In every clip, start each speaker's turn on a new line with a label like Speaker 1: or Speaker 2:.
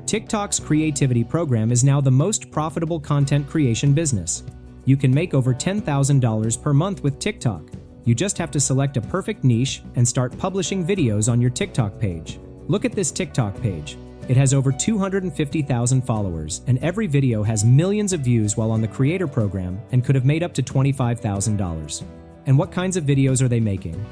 Speaker 1: TikTok's creativity program is now the most profitable content creation business. You can make over $10,000 per month with TikTok. You just have to select a perfect niche and start publishing videos on your TikTok page. Look at this TikTok page. It has over 250,000 followers, and every video has millions of views while on the creator program and could have made up to $25,000. And what kinds of videos are they making?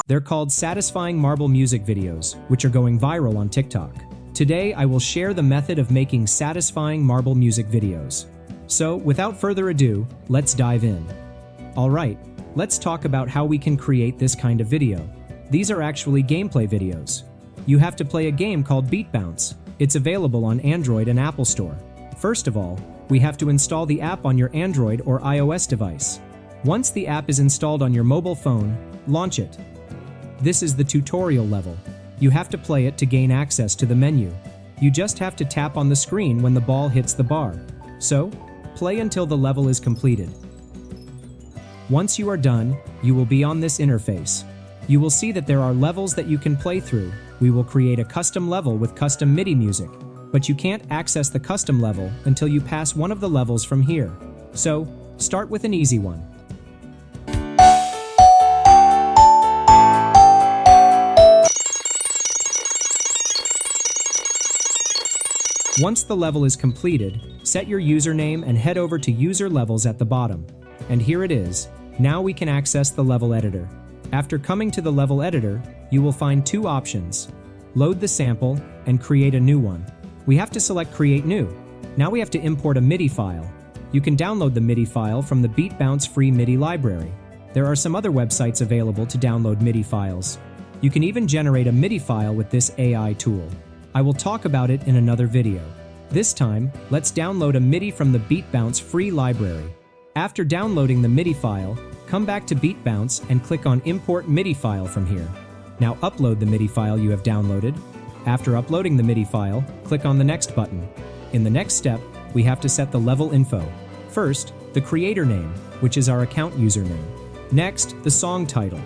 Speaker 1: They're called satisfying marble music videos, which are going viral on TikTok. Today, I will share the method of making satisfying marble music videos. So, without further ado, let's dive in. Alright, let's talk about how we can create this kind of video. These are actually gameplay videos. You have to play a game called Beat Bounce. It's available on Android and Apple Store. First of all, we have to install the app on your Android or iOS device. Once the app is installed on your mobile phone, launch it. This is the tutorial level. You have to play it to gain access to the menu. You just have to tap on the screen when the ball hits the bar. So, play until the level is completed. Once you are done, you will be on this interface. You will see that there are levels that you can play through. We will create a custom level with custom MIDI music, but you can't access the custom level until you pass one of the levels from here. So, start with an easy one. Once the level is completed, set your username and head over to User Levels at the bottom. And here it is. Now we can access the level editor. After coming to the level editor, you will find two options: load the sample and create a new one. We have to select Create New. Now we have to import a MIDI file. You can download the MIDI file from the Beat Bounce free MIDI library. There are some other websites available to download MIDI files. You can even generate a MIDI file with this AI tool. I will talk about it in another video. This time, let's download a MIDI from the Beat Bounce free library. After downloading the MIDI file, come back to Beat Bounce and click on Import MIDI file from here. Now upload the MIDI file you have downloaded. After uploading the MIDI file, click on the Next button. In the next step, we have to set the level info. First, the creator name, which is our account username. Next, the song title,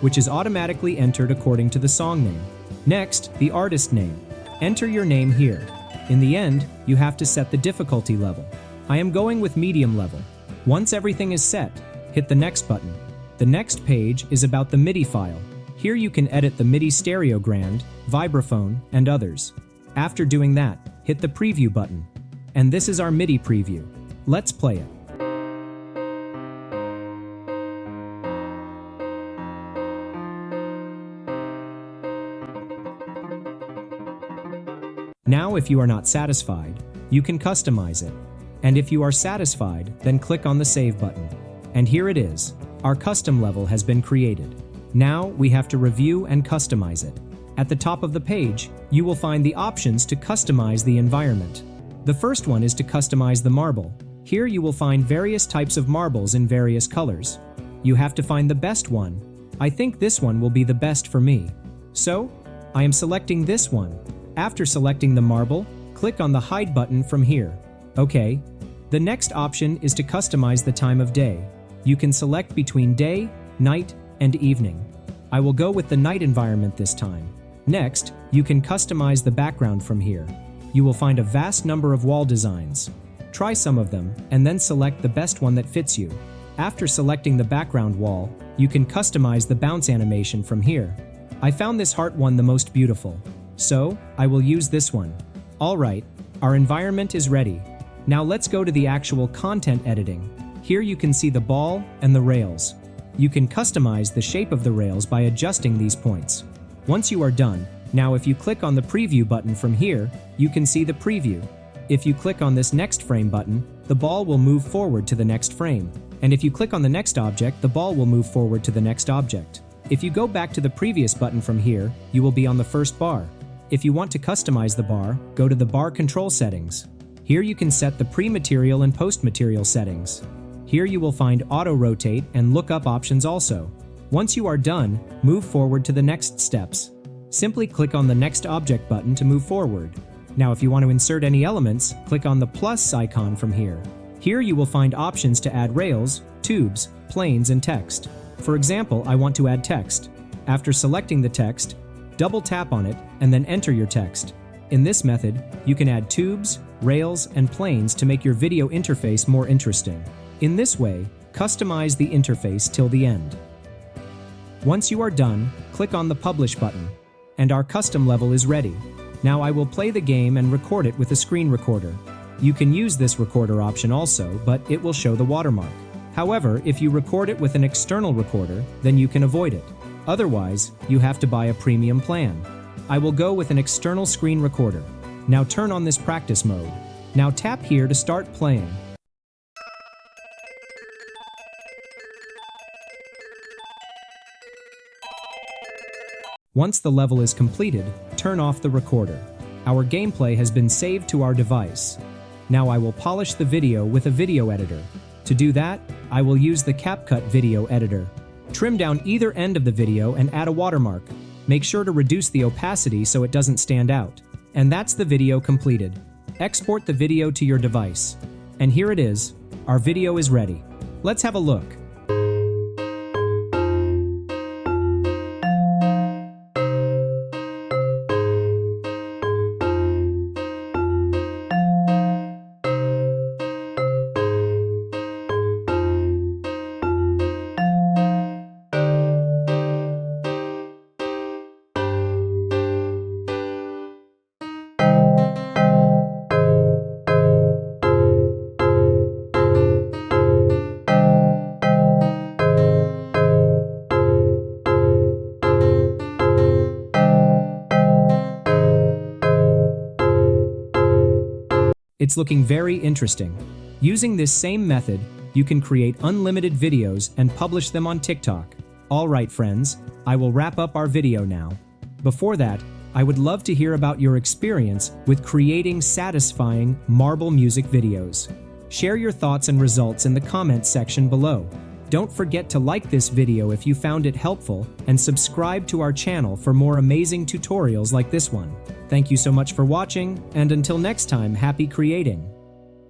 Speaker 1: which is automatically entered according to the song name. Next, the artist name. Enter your name here. In the end, you have to set the difficulty level. I am going with medium level. Once everything is set, hit the Next button. The next page is about the MIDI file. Here you can edit the MIDI stereogram, vibraphone, and others. After doing that, hit the Preview button. And this is our MIDI preview. Let's play it. Now, if you are not satisfied, you can customize it. And if you are satisfied, then click on the Save button. And here it is. Our custom level has been created. Now, we have to review and customize it. At the top of the page, you will find the options to customize the environment. The first one is to customize the marble. Here you will find various types of marbles in various colors. You have to find the best one. I think this one will be the best for me. So, I am selecting this one. After selecting the marble, click on the Hide button from here. Okay. The next option is to customize the time of day. You can select between day, night, and evening. I will go with the night environment this time. Next, you can customize the background from here. You will find a vast number of wall designs. Try some of them, and then select the best one that fits you. After selecting the background wall, you can customize the bounce animation from here. I found this heart one the most beautiful. So, I will use this one. Alright, our environment is ready. Now let's go to the actual content editing. Here you can see the ball and the rails. You can customize the shape of the rails by adjusting these points. Once you are done, now if you click on the Preview button from here, you can see the preview. If you click on this Next Frame button, the ball will move forward to the next frame. And if you click on the next object, the ball will move forward to the next object. If you go back to the previous button from here, you will be on the first bar. If you want to customize the bar, go to the bar control settings. Here you can set the pre-material and post-material settings. Here you will find auto rotate and lookup options also. Once you are done, move forward to the next steps. Simply click on the next object button to move forward. Now if you want to insert any elements, click on the plus icon from here. Here you will find options to add rails, tubes, planes, and text. For example, I want to add text. After selecting the text, Double tap on it and then enter your text. In this method, you can add tubes, rails, and planes to make your video interface more interesting. In this way, customize the interface till the end. Once you are done, click on the Publish button, and our custom level is ready. Now I will play the game and record it with a screen recorder. You can use this recorder option also, but it will show the watermark. However, if you record it with an external recorder, then you can avoid it. Otherwise, you have to buy a premium plan. I will go with an external screen recorder. Now turn on this practice mode. Now tap here to start playing. Once the level is completed, turn off the recorder. Our gameplay has been saved to our device. Now I will polish the video with a video editor. To do that, I will use the CapCut video editor. Trim down either end of the video and add a watermark. Make sure to reduce the opacity so it doesn't stand out. And that's the video completed. Export the video to your device. And here it is. Our video is ready. Let's have a look. It's looking very interesting. Using this same method, you can create unlimited videos and publish them on TikTok. Alright friends, I will wrap up our video now. Before that, I would love to hear about your experience with creating satisfying marble music videos. Share your thoughts and results in the comments section below. Don't forget to like this video if you found it helpful and subscribe to our channel for more amazing tutorials like this one. Thank you so much for watching, and until next time, happy creating!